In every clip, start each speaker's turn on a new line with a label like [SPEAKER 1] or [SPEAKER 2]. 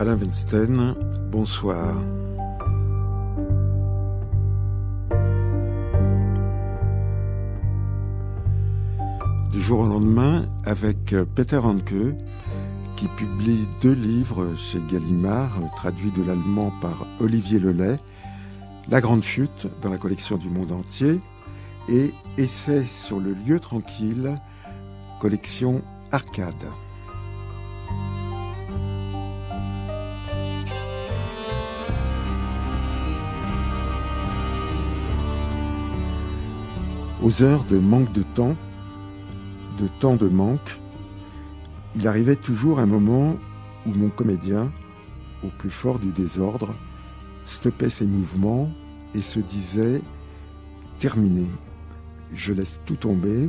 [SPEAKER 1] Alain Weinstein, bonsoir. Du jour au lendemain, avec Peter Handke, qui publie 2 livres chez Gallimard, traduits de l'allemand par Olivier Lelay, La Grande Chute, dans la collection du Monde Entier, et Essai sur le lieu tranquille, collection Arcade. Aux heures de manque de temps de manque, il arrivait toujours un moment où mon comédien, au plus fort du désordre, stoppait ses mouvements et se disait « Terminé, je laisse tout tomber,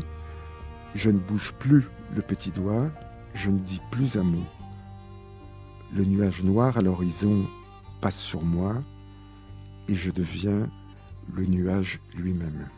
[SPEAKER 1] je ne bouge plus le petit doigt, je ne dis plus un mot. Le nuage noir à l'horizon passe sur moi et je deviens le nuage lui-même. »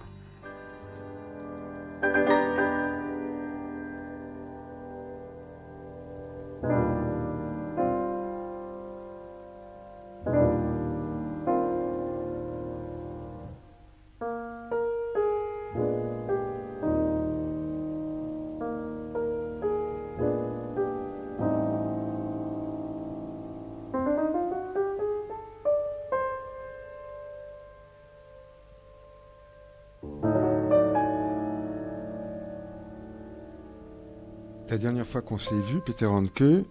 [SPEAKER 1] La dernière fois qu'on s'est vu, Peter Handke,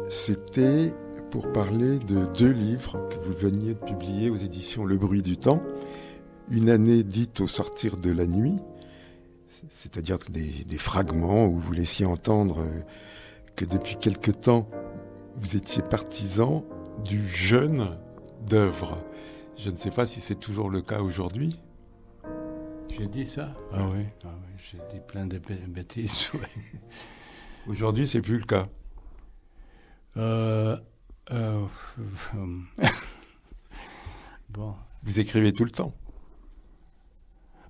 [SPEAKER 1] c'était pour parler de 2 livres que vous veniez de publier aux éditions Le Bruit du Temps. Une année dite au sortir de la nuit, c'est-à-dire des fragments où vous laissiez entendre que depuis quelque temps, vous étiez partisan du jeûne d'œuvres. Je ne sais pas si c'est toujours le cas aujourd'hui.
[SPEAKER 2] J'ai dit ça ? Ah oui, j'ai dit plein de bêtises, oui.
[SPEAKER 1] Aujourd'hui, c'est plus le cas.
[SPEAKER 2] Bon.
[SPEAKER 1] Vous écrivez tout le temps.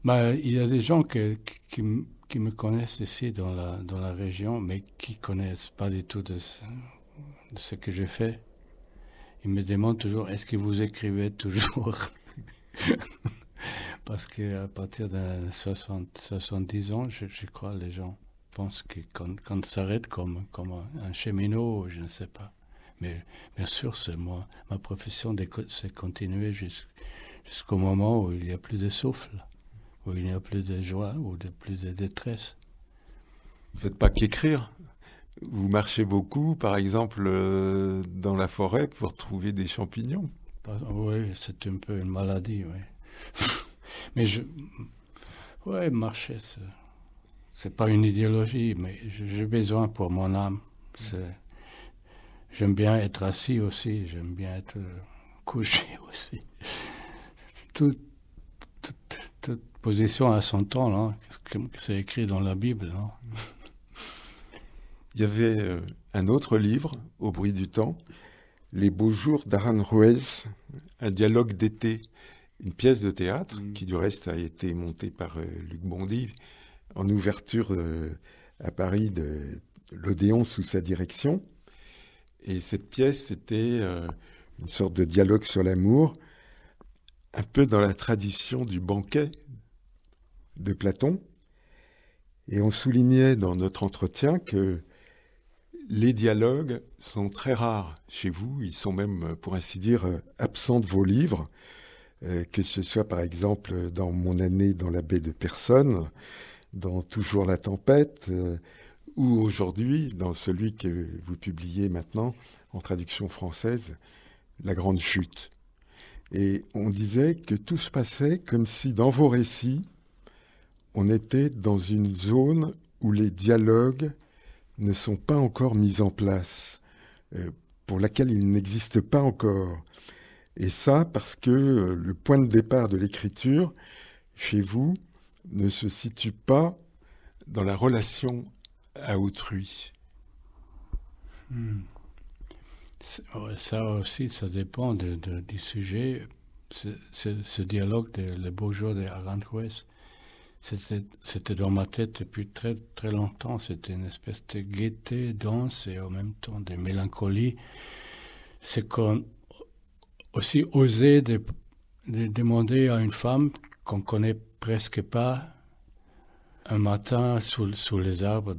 [SPEAKER 2] Il y a des gens qui me connaissent ici dans la région, mais qui ne connaissent pas du tout de ce que j'ai fait. Ils me demandent toujours, est-ce que vous écrivez toujours ? Parce qu'à partir de 70 ans, je crois, les gens pensent que quand ça s'arrête comme un cheminot, je ne sais pas. Mais bien sûr, c'est ma profession, c'est continuer jusqu'au moment où il n'y a plus de souffle, où il n'y a plus de joie, ou plus de détresse.
[SPEAKER 1] Vous ne faites pas qu'écrire. Vous marchez beaucoup, par exemple, dans la forêt pour trouver des champignons.
[SPEAKER 2] Oui, c'est un peu une maladie, oui. Mais marcher, c'est pas une idéologie, mais j'ai besoin pour mon âme. J'aime bien être assis aussi, j'aime bien être couché aussi. Toute position à son temps, non, comme c'est écrit dans la Bible, non.
[SPEAKER 1] Il y avait un autre livre, Au bruit du temps, Les beaux jours d'Aranjuez, un dialogue d'été, une pièce de théâtre qui du reste a été montée par Luc Bondy en ouverture à Paris de l'Odéon sous sa direction. Et cette pièce, c'était une sorte de dialogue sur l'amour, un peu dans la tradition du banquet de Platon. Et on soulignait dans notre entretien que les dialogues sont très rares chez vous. Ils sont même, pour ainsi dire, absents de vos livres, que ce soit par exemple dans Mon année dans la baie de Personne, dans Toujours la tempête, ou aujourd'hui dans celui que vous publiez maintenant en traduction française, La Grande Chute. Et on disait que tout se passait comme si dans vos récits, on était dans une zone où les dialogues ne sont pas encore mis en place, pour laquelle ils n'existent pas encore. Et ça parce que le point de départ de l'écriture, chez vous, ne se situe pas dans la relation à autrui.
[SPEAKER 2] Ça aussi, ça dépend du sujet. Ce dialogue, Le beau jour d'Aranjuez, c'était dans ma tête depuis très, très longtemps. C'était une espèce de gaieté dense et en même temps de mélancolie. c'est qu'on aussi oser de demander à une femme qu'on connaît presque pas un matin sous les arbres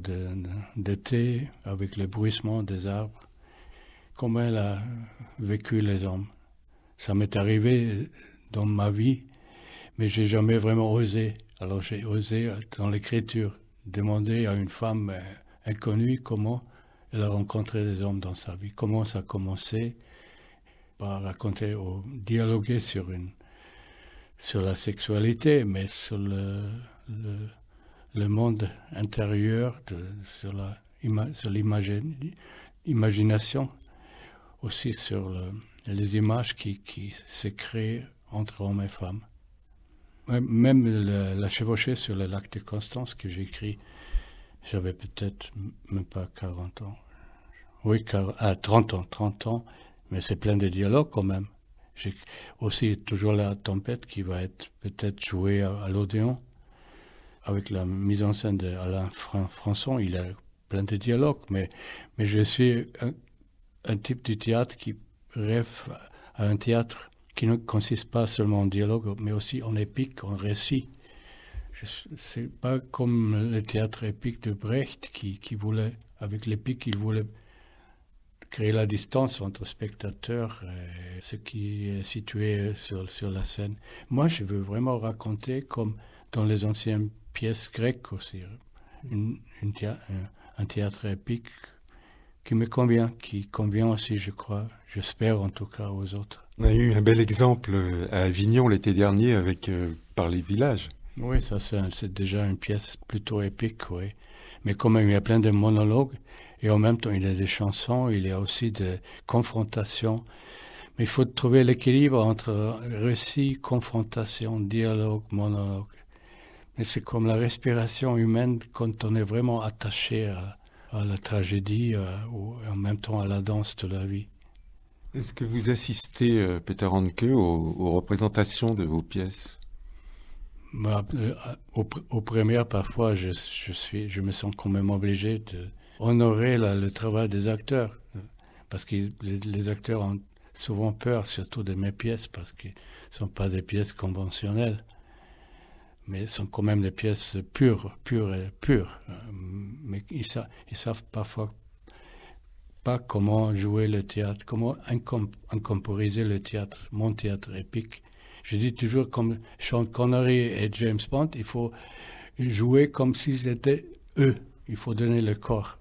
[SPEAKER 2] d'été, avec le bruissement des arbres, comment elle a vécu les hommes. Ça m'est arrivé dans ma vie, mais j'ai jamais vraiment osé. Alors j'ai osé dans l'écriture demander à une femme inconnue comment elle a rencontré des hommes dans sa vie, comment ça a commencé, pas raconter ou dialoguer sur la sexualité, mais sur le monde intérieur, sur l'imagination, aussi sur les images qui se créent entre hommes et femmes. Même la chevauchée sur le lac de Constance que j'ai écrit, j'avais peut-être même pas 40 ans. Oui, 30 ans, mais c'est plein de dialogues quand même. J'ai aussi toujours la tempête qui va être peut-être jouée à l'Odéon. Avec la mise en scène d'Alain Françon, il a plein de dialogues, mais je suis un type de théâtre qui rêve à un théâtre qui ne consiste pas seulement en dialogue, mais aussi en épique, en récit. C'est pas comme le théâtre épique de Brecht qui voulait, avec l'épique, il voulait créer la distance entre spectateur et ce qui est situé sur la scène. Moi, je veux vraiment raconter comme dans les anciennes pièces grecques aussi, un théâtre épique qui me convient, qui convient aussi, je crois, j'espère en tout cas aux autres.
[SPEAKER 1] On a eu un bel exemple à Avignon l'été dernier avec Par les villages.
[SPEAKER 2] Oui, ça c'est déjà une pièce plutôt épique, oui. Mais quand même, il y a plein de monologues et en même temps, il y a des chansons, il y a aussi des confrontations. Mais il faut trouver l'équilibre entre récit, confrontation, dialogue, monologue. Mais c'est comme la respiration humaine quand on est vraiment attaché à la tragédie ou en même temps à la danse de la vie.
[SPEAKER 1] Est-ce que vous assistez, Peter Handke, aux représentations de vos pièces?
[SPEAKER 2] Aux premières, parfois, je me sens quand même obligé d'honorer le travail des acteurs. Parce que les acteurs ont souvent peur, surtout de mes pièces, parce que ce ne sont pas des pièces conventionnelles. Mais ce sont quand même des pièces pures. Mais ils savent parfois pas comment jouer le théâtre, comment incorporiser le théâtre, mon théâtre épique. Je dis toujours, comme Sean Connery et James Bond, il faut jouer comme s'ils étaient eux. Il faut donner le corps.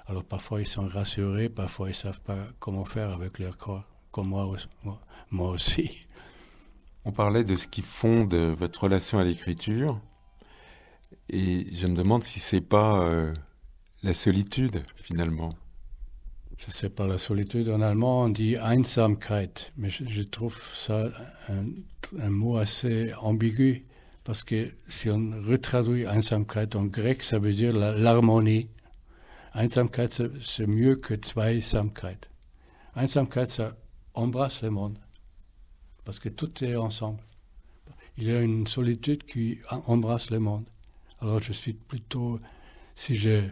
[SPEAKER 2] Alors parfois ils sont rassurés, parfois ils ne savent pas comment faire avec leur corps, comme moi aussi.
[SPEAKER 1] On parlait de ce qui fonde votre relation à l'écriture, et je me demande si c'est pas la solitude, finalement.
[SPEAKER 2] Je ne sais pas, la solitude en allemand, on dit Einsamkeit, mais je trouve ça un mot assez ambigu, parce que si on retraduit Einsamkeit en grec, ça veut dire l'harmonie. Einsamkeit, c'est mieux que Zweisamkeit. Einsamkeit, ça embrasse le monde, parce que tout est ensemble. Il y a une solitude qui embrasse le monde. Alors je suis plutôt, si je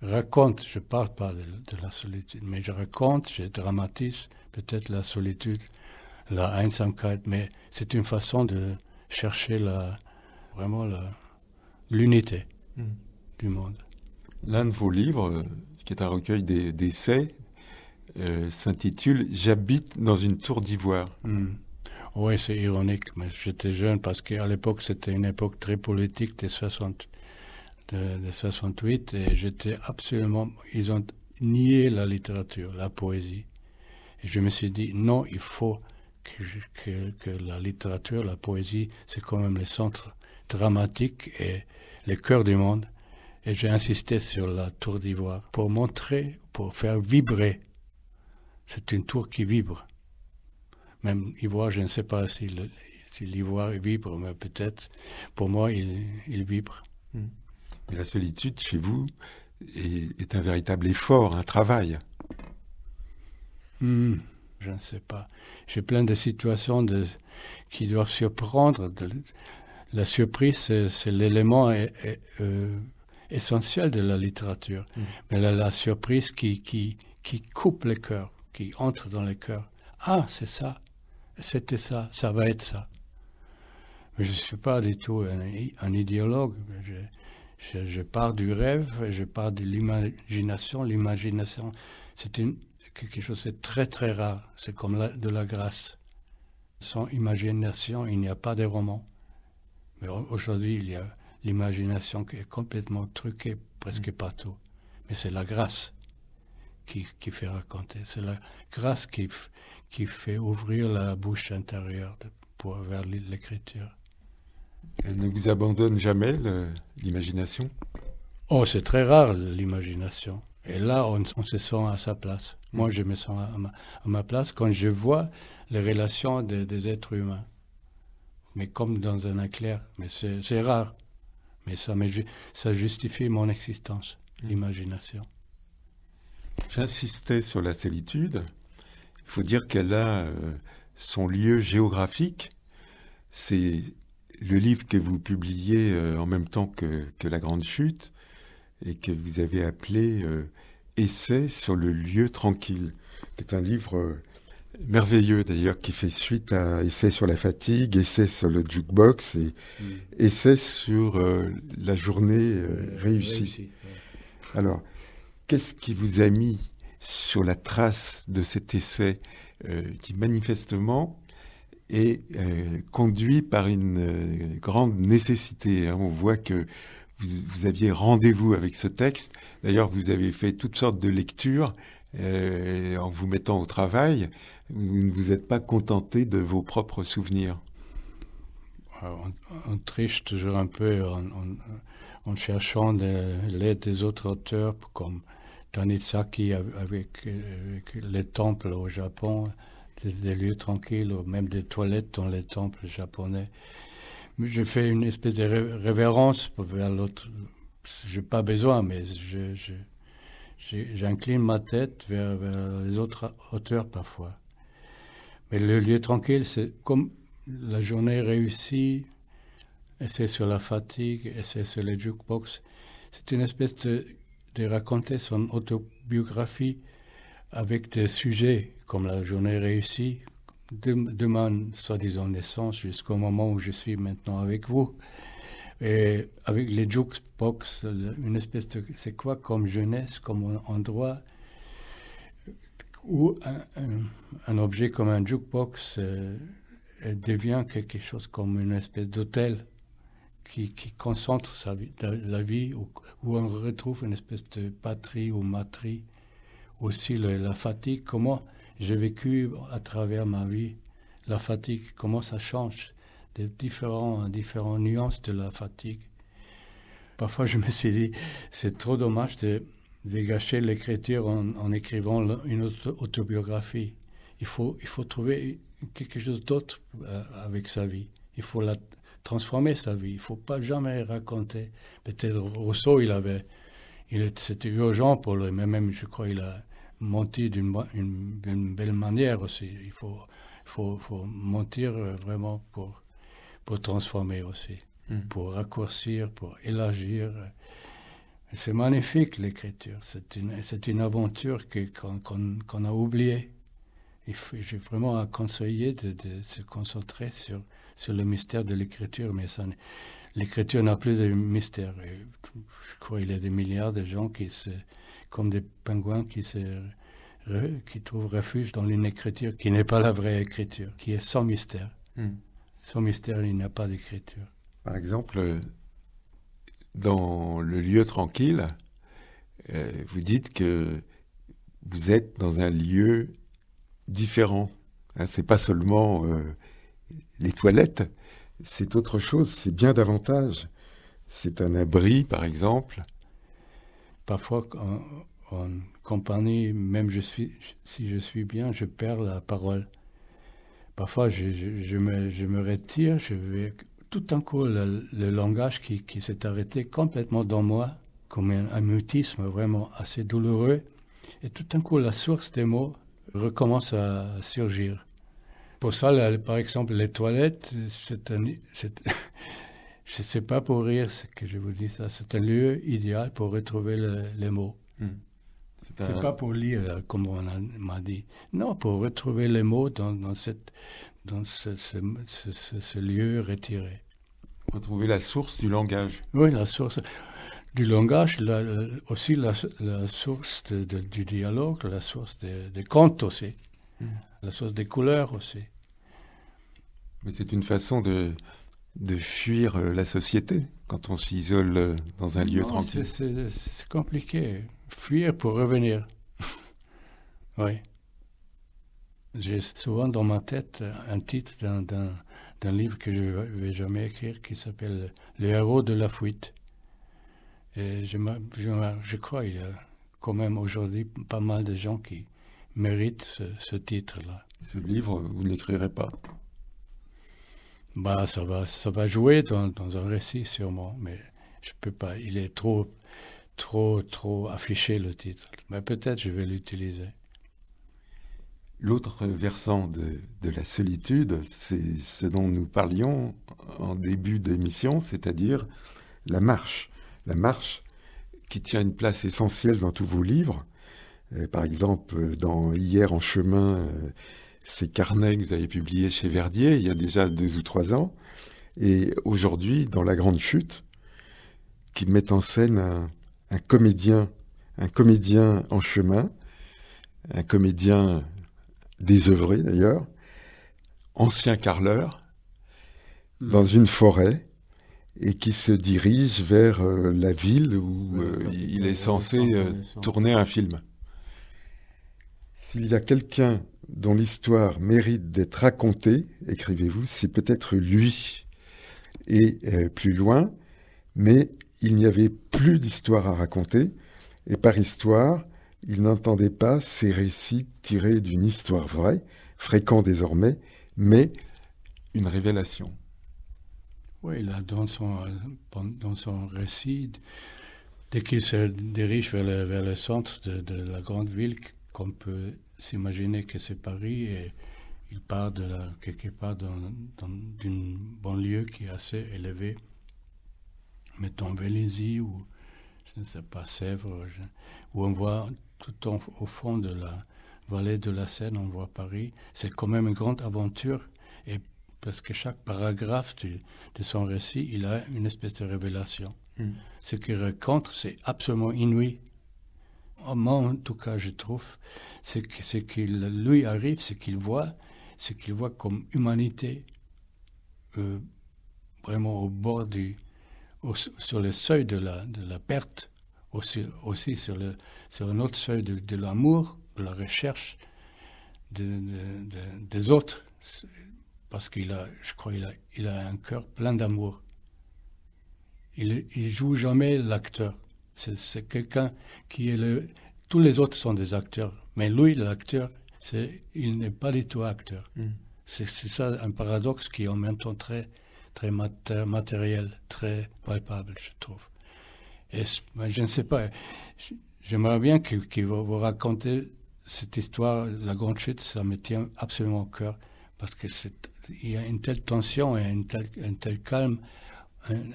[SPEAKER 2] raconte, je ne parle pas de la solitude, mais je raconte, je dramatise peut-être la solitude, la Einsamkeit, mais c'est une façon de chercher vraiment l'unité du monde.
[SPEAKER 1] L'un de vos livres, qui est un recueil d'essais, s'intitule « J'habite dans une tour d'ivoire ».
[SPEAKER 2] Oui, c'est ironique, mais j'étais jeune parce qu'à l'époque, c'était une époque très politique des 68 et j'étais absolument... Ils ont nié la littérature, la poésie. Et je me suis dit, non, il faut que la littérature, la poésie, c'est quand même le centre dramatique et le cœur du monde. Et j'ai insisté sur la tour d'ivoire pour montrer, pour faire vibrer. C'est une tour qui vibre. Même ivoire, je ne sais pas si l'ivoire vibre, mais peut-être, pour moi, il vibre.
[SPEAKER 1] Mais la solitude, chez vous, est un véritable effort, un travail.
[SPEAKER 2] Je ne sais pas. J'ai plein de situations qui doivent surprendre. La surprise, c'est l'élément essentiel de la littérature. Mais la surprise qui coupe le cœur, qui entre dans le cœur. Ah, c'est ça, c'était ça, ça va être ça. Mais je ne suis pas du tout un idéologue. Je pars du rêve, je pars de l'imagination. L'imagination, c'est quelque chose de très très rare. C'est comme de la grâce. Sans imagination, il n'y a pas de roman. Mais aujourd'hui, il y a l'imagination qui est complètement truquée presque partout. Mais c'est la grâce qui fait raconter. C'est la grâce qui fait ouvrir la bouche intérieure vers l'écriture.
[SPEAKER 1] Elle ne vous abandonne jamais, l'imagination?
[SPEAKER 2] Oh, c'est très rare, l'imagination. Et là, on se sent à sa place. Moi, je me sens à ma place quand je vois les relations des êtres humains. Mais comme dans un éclair. Mais c'est rare. Mais ça justifie mon existence, l'imagination.
[SPEAKER 1] J'insistais sur la solitude. Il faut dire qu'elle a son lieu géographique. C'est le livre que vous publiez en même temps que La Grande Chute et que vous avez appelé Essai sur le lieu tranquille, qui est un livre merveilleux d'ailleurs, qui fait suite à Essai sur la fatigue, Essai sur le jukebox et Essai sur la journée réussie. Ouais. Alors, qu'est-ce qui vous a mis sur la trace de cet essai qui manifestement est conduit par une grande nécessité. On voit que vous aviez rendez-vous avec ce texte. D'ailleurs, vous avez fait toutes sortes de lectures en vous mettant au travail. Vous ne vous êtes pas contenté de vos propres souvenirs.
[SPEAKER 2] On triche toujours un peu en cherchant l'aide des autres auteurs, comme Tanizaki avec les temples au Japon, des lieux tranquilles, ou même des toilettes dans les temples japonais. Mais je fais une espèce de révérence vers l'autre. Je n'ai pas besoin, mais j'incline ma tête vers les autres auteurs parfois. Mais le lieu tranquille, c'est comme la journée réussie, et c'est sur la fatigue, et c'est sur les jukebox. C'est une espèce de raconter son autobiographie avec des sujets comme la journée réussie, de ma soi-disant naissance jusqu'au moment où je suis maintenant avec vous. Et avec les jukebox, une espèce de... C'est quoi comme jeunesse, comme endroit où un objet comme un jukebox devient quelque chose comme une espèce d'hôtel qui concentre la vie, où on retrouve une espèce de patrie ou matrie. Aussi la fatigue, comment j'ai vécu à travers ma vie, la fatigue, comment ça change, des différentes nuances de la fatigue. Parfois je me suis dit, c'est trop dommage de gâcher l'écriture en écrivant une autobiographie. Il faut trouver quelque chose d'autre avec sa vie. Il faut transformer sa vie. Il ne faut pas jamais raconter. Peut-être Rousseau, c'était urgent pour lui, mais même, je crois, il a menti d'une belle manière aussi. Il faut mentir vraiment pour transformer aussi, pour raccourcir, pour élargir. C'est magnifique, l'écriture. C'est une aventure qu'on a oubliée. J'ai vraiment à conseiller de se concentrer sur le mystère de l'écriture, mais l'écriture n'a plus de mystère. Et je crois qu'il y a des milliards de gens comme des pingouins qui trouvent refuge dans une écriture qui n'est pas la vraie écriture, qui est sans mystère. Sans mystère, il n'y a pas d'écriture.
[SPEAKER 1] Par exemple, dans le lieu tranquille, vous dites que vous êtes dans un lieu différent. C'est pas seulement les toilettes, c'est autre chose, c'est bien davantage. C'est un abri, par exemple.
[SPEAKER 2] Parfois, en compagnie, même si je suis bien, je perds la parole. Parfois, je me retire, je vais tout d'un coup, le langage qui s'est arrêté complètement dans moi, comme un mutisme vraiment assez douloureux, et tout d'un coup, la source des mots recommence à surgir. Pour ça, par exemple, les toilettes, je ne sais pas pour rire ce que je vous dis ça, c'est un lieu idéal pour retrouver les mots. C'est pas pour lire, comme m'a dit. Non, pour retrouver les mots dans ce lieu retiré.
[SPEAKER 1] Retrouver la source du langage.
[SPEAKER 2] Oui, la source du langage, aussi la source du dialogue, la source des contes aussi, la source des couleurs aussi.
[SPEAKER 1] Mais c'est une façon de fuir la société quand on s'isole dans un lieu tranquille.
[SPEAKER 2] C'est compliqué. Fuir pour revenir. Oui. J'ai souvent dans ma tête un titre d'un livre que je ne vais jamais écrire qui s'appelle « Les héros de la fuite ». Et je crois qu'il y a quand même aujourd'hui pas mal de gens qui méritent ce titre-là.
[SPEAKER 1] Ce livre, vous ne l'écrirez pas?
[SPEAKER 2] Bah, ça va jouer dans un récit sûrement, mais je peux pas. Il est trop affiché le titre. Mais peut-être je vais l'utiliser.
[SPEAKER 1] L'autre versant de la solitude, c'est ce dont nous parlions en début d'émission, c'est-à-dire la marche. La marche qui tient une place essentielle dans tous vos livres. Par exemple, dans Hier en chemin, ces carnets que vous avez publiés chez Verdier il y a déjà 2 ou 3 ans. Et aujourd'hui, dans La Grande Chute, qui met en scène un comédien en chemin, un comédien désœuvré d'ailleurs, ancien carreleur, dans une forêt, et qui se dirige vers la ville où il est censé tourner un film. S'il y a quelqu'un dont l'histoire mérite d'être racontée, écrivez-vous, c'est peut-être lui. Et plus loin, mais il n'y avait plus d'histoire à raconter, et par histoire, il n'entendait pas ces récits tirés d'une histoire vraie, fréquents désormais, mais une révélation.
[SPEAKER 2] Oui, là, dans son récit, dès qu'il se dirige vers le centre de la grande ville, qu'on peut s'imaginer que c'est Paris, et il part quelque part d'une banlieue qui est assez élevée, mettons Vélizy ou, je ne sais pas, Sèvres, où on voit tout au fond de la vallée de la Seine, on voit Paris. C'est quand même une grande aventure, et parce que chaque paragraphe de son récit, il a une espèce de révélation. Ce qu'il raconte, c'est absolument inouï. Moi, en tout cas, je trouve, ce qui lui arrive, ce qu'il voit comme humanité, vraiment au bord sur le seuil de la perte, aussi sur un autre seuil de l'amour, de la recherche des autres. Parce je crois qu'il a un cœur plein d'amour. Il joue jamais l'acteur. C'est quelqu'un qui est tous les autres sont des acteurs, mais lui, l'acteur, il n'est pas du tout acteur. C'est ça un paradoxe qui est en même temps très, très matériel, très palpable, je trouve. Et je ne sais pas, j'aimerais bien qu'il vous raconter cette histoire, La Grande Chute, ça me tient absolument au cœur, parce que il y a une telle tension et un tel calme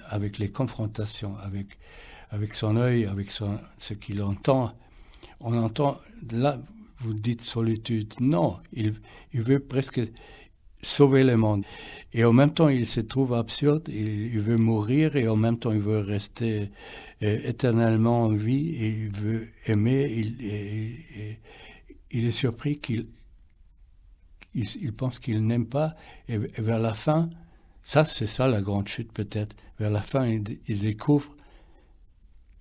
[SPEAKER 2] avec les confrontations, avec son œil, avec ce qu'il entend. On entend, là, vous dites solitude. Non, il veut presque sauver le monde. Et en même temps, il se trouve absurde, il veut mourir, et en même temps, il veut rester éternellement en vie, et il veut aimer. Il est surpris il pense qu'il n'aime pas, et vers la fin, c'est ça la grande chute peut-être, vers la fin, il découvre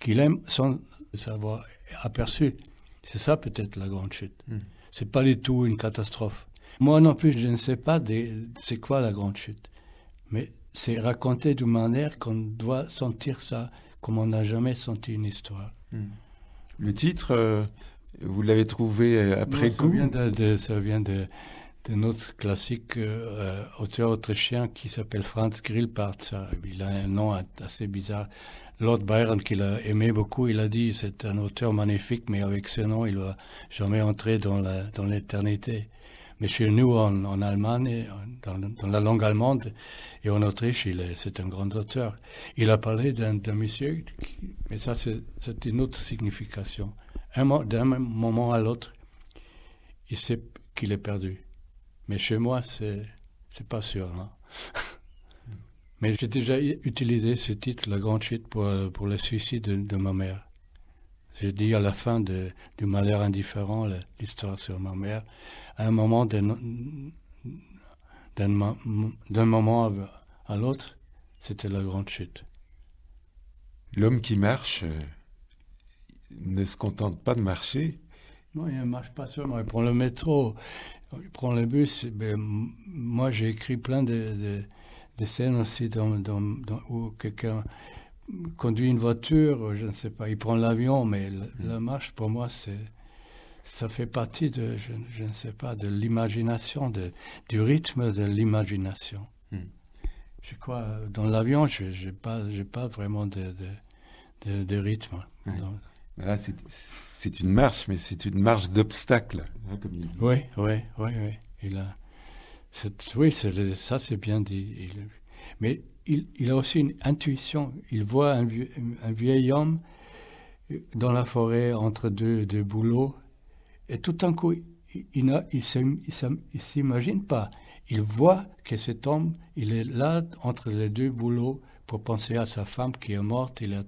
[SPEAKER 2] qu'il aime sans savoir aperçu. C'est ça peut-être la grande chute. C'est pas du tout une catastrophe. Moi non plus, je ne sais pas c'est quoi la grande chute. Mais c'est raconté d'une manière qu'on doit sentir ça comme on n'a jamais senti une histoire.
[SPEAKER 1] Le titre, vous l'avez trouvé après coup?
[SPEAKER 2] Ça vient de notre classique auteur autrichien qui s'appelle Franz Grillparzer. Il a un nom assez bizarre. Lord Byron, qu'il a aimé beaucoup, il a dit c'est un auteur magnifique, mais avec ce nom, il ne va jamais entrer dans l'éternité. Mais chez nous, en Allemagne, dans la langue allemande et en Autriche, c'est un grand auteur. Il a parlé d'un monsieur, mais ça c'est une autre signification. d'un moment à l'autre, il sait qu'il est perdu. Mais chez moi, c'est pas sûr. Non. Mais j'ai déjà utilisé ce titre, La Grande Chute, pour le suicide de ma mère. J'ai dit à la fin du Malheur indifférent, l'histoire sur ma mère, à un moment d'un moment à l'autre, c'était la grande chute.
[SPEAKER 1] L'homme qui marche ne se contente pas de marcher.
[SPEAKER 2] Non, il ne marche pas seulement. Il prend le métro, il prend le bus. Moi, j'ai écrit plein de scènes aussi où quelqu'un conduit une voiture, je ne sais pas, il prend l'avion, mais la marche, pour moi, ça fait partie de, je ne sais pas, de l'imagination, du rythme de l'imagination. Je crois, dans l'avion, je n'ai pas vraiment de rythme.
[SPEAKER 1] Oui. Là, c'est une marche, mais c'est une marche d'obstacles, hein, comme il dit.
[SPEAKER 2] Oui. Ça c'est bien dit. Mais il a aussi une intuition. Il voit un vieil homme dans la forêt entre deux bouleaux, et tout d'un coup, il ne s'imagine pas. Il voit que cet homme, il est là entre les deux bouleaux pour penser à sa femme qui est morte, il a,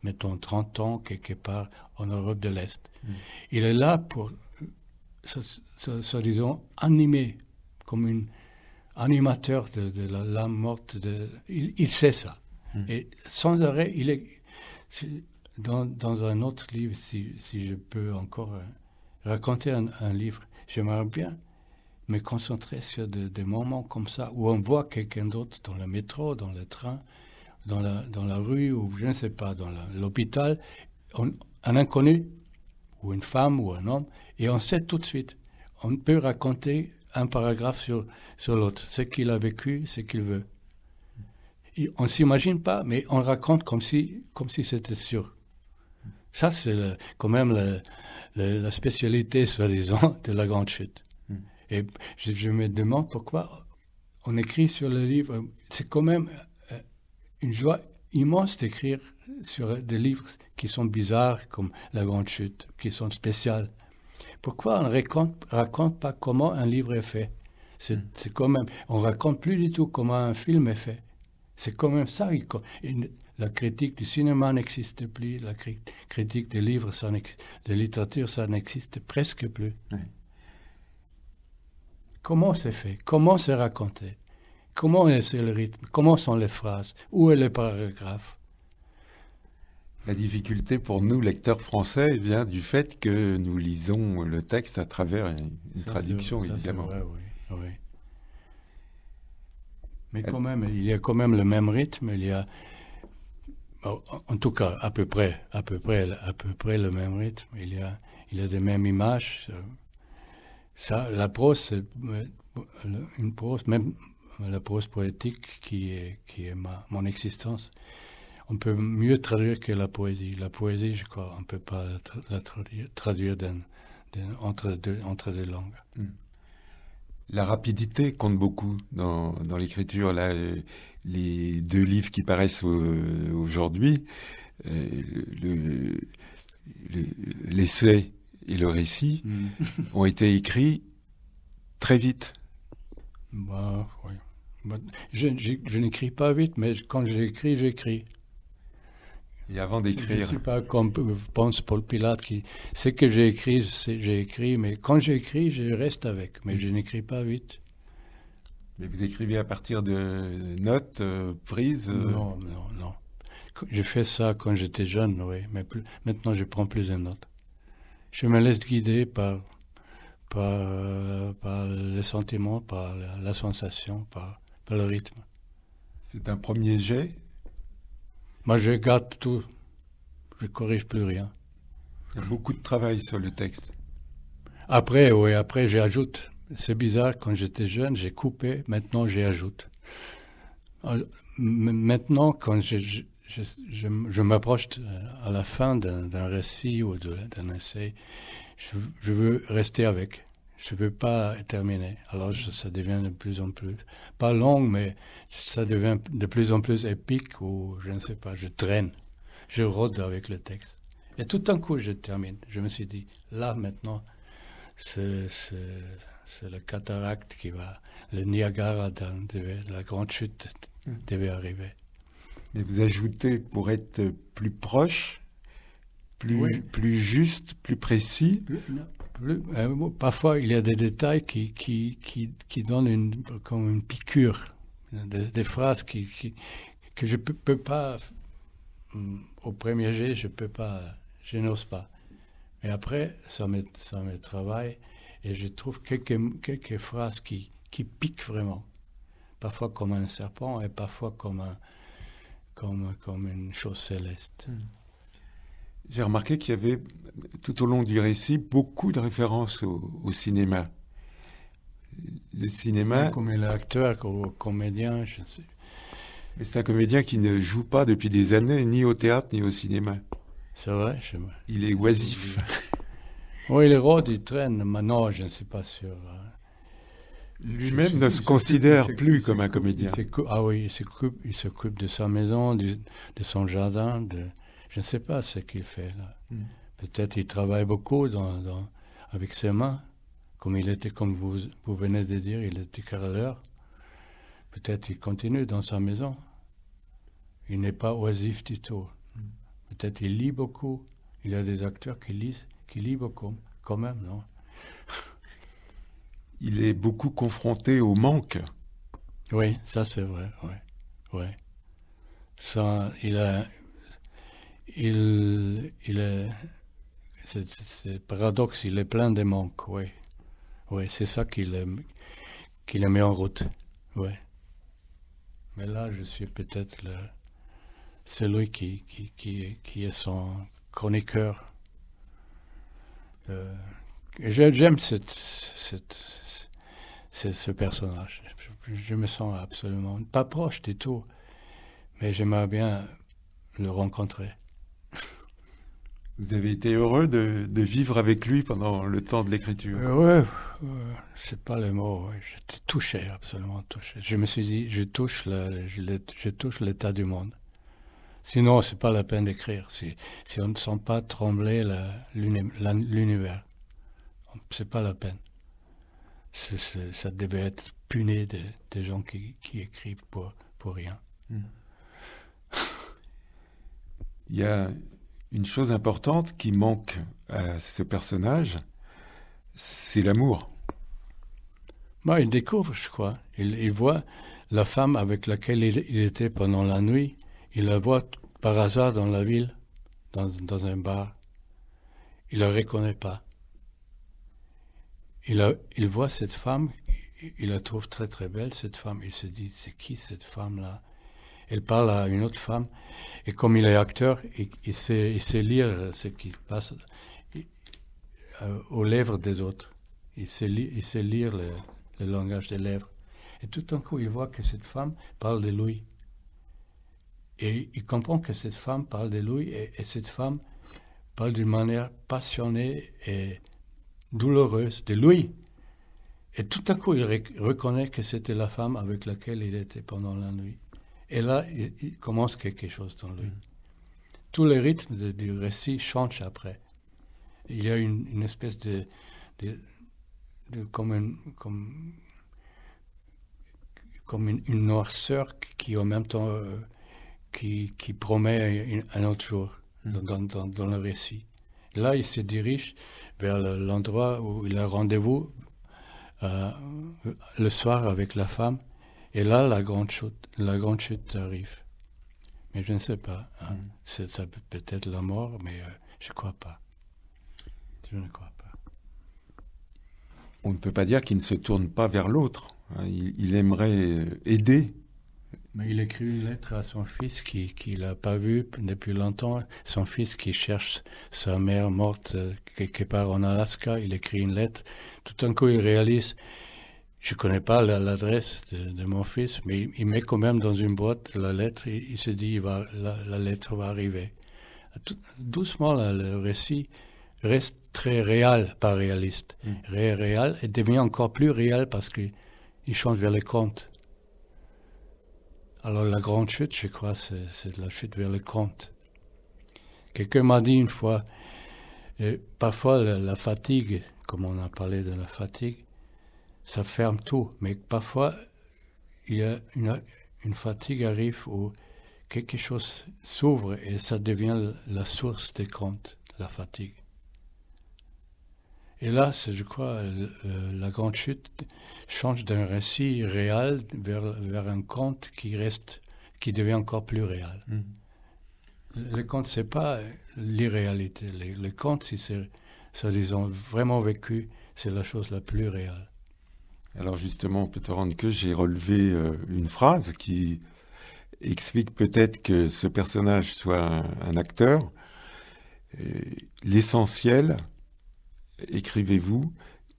[SPEAKER 2] mettons, 30 ans, quelque part en Europe de l'Est. Il est là pour, soi-disant, animer, comme un animateur de l'âme morte. Il sait ça. Et sans arrêt, il est... Dans un autre livre, si je peux encore raconter un livre, j'aimerais bien me concentrer sur des moments comme ça, où on voit quelqu'un d'autre dans le métro, dans le train, dans la rue, ou je ne sais pas, dans l'hôpital, un inconnu, ou une femme, ou un homme, et on sait tout de suite. On peut raconter un paragraphe sur l'autre, ce qu'il a vécu, ce qu'il veut. Et on ne s'imagine pas, mais on raconte comme si c'était sûr. Ça, c'est quand même la spécialité, soi-disant, de la grande chute. Et je me demande pourquoi on écrit sur le livre. C'est quand même une joie immense d'écrire sur des livres qui sont bizarres, comme La Grande Chute, qui sont spéciales. Pourquoi on ne raconte pas comment un livre est fait? C'est quand même, on ne raconte plus du tout comment un film est fait. C'est quand même ça. La critique du cinéma n'existe plus, la critique des livres, de littérature, ça n'existe presque plus. Oui. Comment c'est fait? Comment c'est raconté? Comment est le rythme? Comment sont les phrases? Où est le paragraphe?
[SPEAKER 1] La difficulté pour nous, lecteurs français, vient du fait que nous lisons le texte à travers une traduction, évidemment.
[SPEAKER 2] C'est vrai, oui. Mais quand même, il y a quand même le même rythme, il y a, en tout cas, à peu près le même rythme, il y a des mêmes images. Ça, la prose, c'est une prose, même la prose poétique qui est mon existence. On peut mieux traduire que la poésie. La poésie, je crois, on ne peut pas la traduire entre deux langues.
[SPEAKER 1] La rapidité compte beaucoup dans l'écriture. Là, les deux livres qui paraissent aujourd'hui, l'essai et le récit, ont été écrits très vite.
[SPEAKER 2] Oui. Je n'écris pas vite, mais quand j'écris.
[SPEAKER 1] Et avant d'écrire...
[SPEAKER 2] Je ne suis pas comme pense Paul Pilate qui sait que j'ai écrit, mais quand j'écris, je reste avec, mais je n'écris pas vite.
[SPEAKER 1] Mais vous écrivez à partir de notes prises
[SPEAKER 2] Non. J'ai fait ça quand j'étais jeune, oui, mais maintenant je prends plus de notes. Je me laisse guider par les sentiments, par la sensation, par le rythme.
[SPEAKER 1] C'est un premier jet?
[SPEAKER 2] Moi, je garde tout. Je ne corrige plus rien.
[SPEAKER 1] Il y a beaucoup de travail sur le texte.
[SPEAKER 2] Après, j'ajoute. C'est bizarre, quand j'étais jeune, j'ai coupé. Maintenant, j'ajoute. Maintenant, quand je m'approche à la fin d'un récit ou d'un essai, je veux rester avec. Je ne veux pas terminer. Alors ça devient de plus en plus, pas long, mais ça devient de plus en plus épique, ou je ne sais pas, je traîne. Je rôde avec le texte. Et tout d'un coup, je termine. Je me suis dit, là, maintenant, c'est le cataracte qui va... Le Niagara, la grande chute devait arriver.
[SPEAKER 1] Mais vous ajoutez, pour être plus proche,
[SPEAKER 2] Oui.
[SPEAKER 1] plus juste, plus précis.
[SPEAKER 2] Parfois, il y a des détails qui donnent comme une piqûre, des phrases que je peux pas, au premier jet, je n'ose pas. Mais après, ça me travaille et je trouve quelques phrases qui piquent vraiment. Parfois comme un serpent et parfois comme une chose céleste.
[SPEAKER 1] J'ai remarqué qu'il y avait, tout au long du récit, beaucoup de références au cinéma. Le cinéma...
[SPEAKER 2] Comme il est acteur ou comédien, je sais.
[SPEAKER 1] Mais c'est un comédien qui ne joue pas depuis des années, ni au théâtre, ni au cinéma.
[SPEAKER 2] C'est vrai,
[SPEAKER 1] Il est oisif.
[SPEAKER 2] Oui, les rôles, il traîne. Maintenant, je ne suis pas sûr.
[SPEAKER 1] Lui-même ne se considère plus comme un comédien.
[SPEAKER 2] Il s'occupe de sa maison, de son jardin. Je ne sais pas ce qu'il fait là. Peut-être il travaille beaucoup avec ses mains. Comme vous venez de dire, il était carreleur. Peut-être il continue dans sa maison. Il n'est pas oisif du tout. Peut-être il lit beaucoup. Il y a des acteurs qui lisent beaucoup, quand même, non?
[SPEAKER 1] Il est beaucoup confronté au manque.
[SPEAKER 2] Oui, ça c'est vrai, oui. Ça, c'est paradoxe, il est plein de manques, oui. Oui, c'est ça qui le met en route, oui. Mais là, je suis peut-être celui qui est son chroniqueur. J'aime ce personnage. Je me sens absolument pas proche du tout, mais j'aimerais bien le rencontrer.
[SPEAKER 1] Vous avez été heureux de vivre avec lui pendant le temps de l'écriture?
[SPEAKER 2] Oui, c'est pas le mot. Ouais. J'étais touché, absolument touché. Je me suis dit, je touche l'état du monde. Sinon, c'est pas la peine d'écrire. Si on ne sent pas trembler l'univers, c'est pas la peine. Ça devait être puni des gens qui écrivent pour rien.
[SPEAKER 1] Il y a une chose importante qui manque à ce personnage, c'est l'amour.
[SPEAKER 2] Bah, il découvre, je crois. Il voit la femme avec laquelle il était pendant la nuit. Il la voit par hasard dans la ville, dans un bar. Il la reconnaît pas. Il voit cette femme, il la trouve très très belle, cette femme. Il se dit, c'est qui cette femme-là? Elle parle à une autre femme, et comme il est acteur, il sait lire ce qui passe aux lèvres des autres. Il sait lire le langage des lèvres. Et tout d'un coup, il voit que cette femme parle de lui. Et il comprend que cette femme parle de lui, et cette femme parle d'une manière passionnée et douloureuse de lui. Et tout à coup, il reconnaît que c'était la femme avec laquelle il était pendant la nuit. Et là, il commence quelque chose dans lui. Tout le rythme du récit change après. Il y a une espèce de comme une noirceur qui en même temps qui promet un autre jour dans le récit. Là, il se dirige vers l'endroit où il a rendez-vous le soir avec la femme. Et là, la grande chute arrive. Mais je ne sais pas. Hein. Ça peut être la mort, mais je ne crois pas. Je ne crois pas.
[SPEAKER 1] On ne peut pas dire qu'il ne se tourne pas vers l'autre. Il aimerait aider.
[SPEAKER 2] Mais il écrit une lettre à son fils qu'il n'a pas vu depuis longtemps. Son fils qui cherche sa mère morte quelque part en Alaska. Il écrit une lettre. Tout d'un coup, il réalise... Je ne connais pas l'adresse de mon fils, mais il met quand même dans une boîte la lettre. Il se dit la lettre va arriver. Doucement, le récit reste très réel, pas réaliste. Réel et devient encore plus réel parce qu'il change vers le conte. Alors la grande chute, je crois, c'est la chute vers le conte. Quelqu'un m'a dit une fois, parfois la fatigue, comme on a parlé de la fatigue, ça ferme tout. Mais parfois, il y a une fatigue arrive où quelque chose s'ouvre et ça devient la source des contes, la fatigue. Et là, je crois, la grande chute change d'un récit réel vers un conte qui devient encore plus réel. Le conte, c'est pas l'irréalité. Le conte, si c'est, disons, vraiment vécu, c'est la chose la plus réelle.
[SPEAKER 1] Alors justement, Peter Handke, j'ai relevé une phrase qui explique peut-être que ce personnage soit un acteur. L'essentiel, écrivez-vous,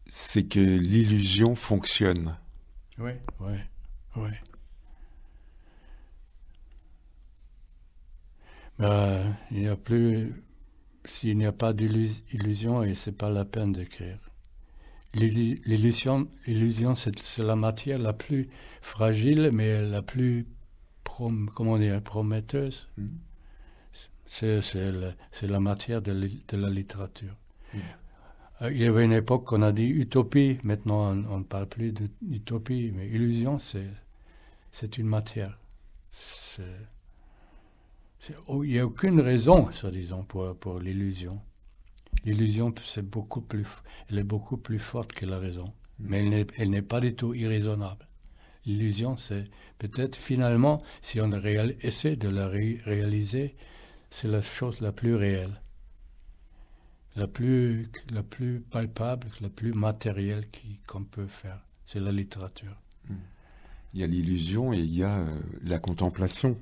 [SPEAKER 1] c'est que l'illusion fonctionne.
[SPEAKER 2] Oui. Il n'y a plus, s'il n'y a pas d'illusion, et c'est pas la peine d'écrire. L'illusion, c'est la matière la plus fragile, mais la plus prometteuse. C'est la matière de la littérature. Il y avait une époque qu'on a dit utopie, maintenant on ne parle plus d'utopie, mais illusion, c'est une matière. Il n'y a aucune raison, soi-disant, pour l'illusion. L'illusion, elle est beaucoup plus forte que la raison, mais elle n'est pas du tout irraisonnable. L'illusion, c'est peut-être finalement, si on essaie de la réaliser, c'est la chose la plus réelle, la plus palpable, la plus matérielle qu'on peut faire. C'est la littérature.
[SPEAKER 1] Il y a l'illusion et il y a la contemplation.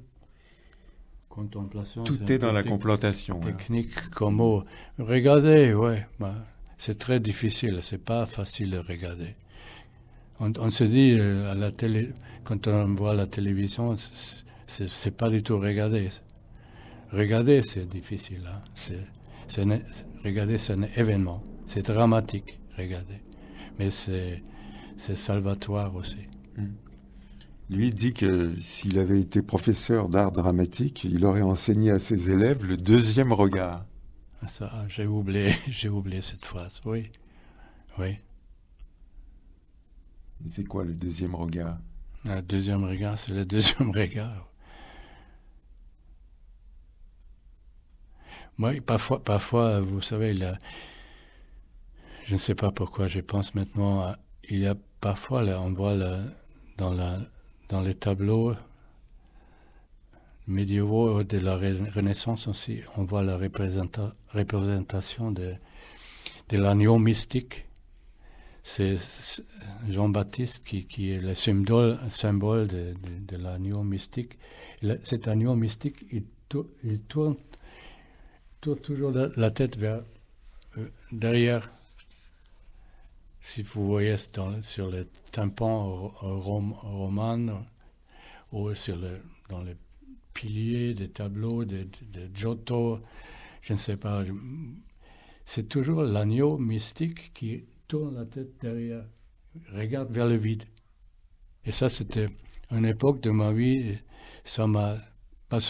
[SPEAKER 1] Tout est dans la contemplation.
[SPEAKER 2] Technique comme mot. Regarder, c'est très difficile, c'est pas facile de regarder. On se dit à la télé, quand on voit la télévision, c'est pas du tout regarder. Regarder, c'est difficile. Hein. Regarder, c'est un événement. C'est dramatique, regarder. Mais c'est salvatoire aussi.
[SPEAKER 1] Lui dit que s'il avait été professeur d'art dramatique, il aurait enseigné à ses élèves le deuxième regard.
[SPEAKER 2] Ça, j'ai oublié cette phrase, oui.
[SPEAKER 1] C'est quoi le deuxième regard?
[SPEAKER 2] Le deuxième regard, c'est le deuxième regard. Moi, parfois, vous savez, je ne sais pas pourquoi je pense maintenant, il y a parfois, on voit dans les tableaux médiévaux de la Renaissance aussi, on voit la représentation de l'agneau mystique. C'est Jean-Baptiste qui est le symbole de l'agneau mystique. Cet agneau mystique, il tourne toujours la tête vers derrière. Si vous voyez sur le tympan roman ou dans les piliers des tableaux de Giotto, je ne sais pas, c'est toujours l'agneau mystique qui tourne la tête derrière, regarde vers le vide. Et ça, c'était une époque de ma vie, ça m'a pas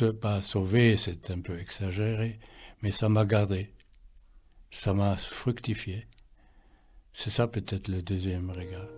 [SPEAKER 2] sauvé, c'est un peu exagéré, mais ça m'a gardé, ça m'a fructifié. C'est ça peut-être le deuxième regard.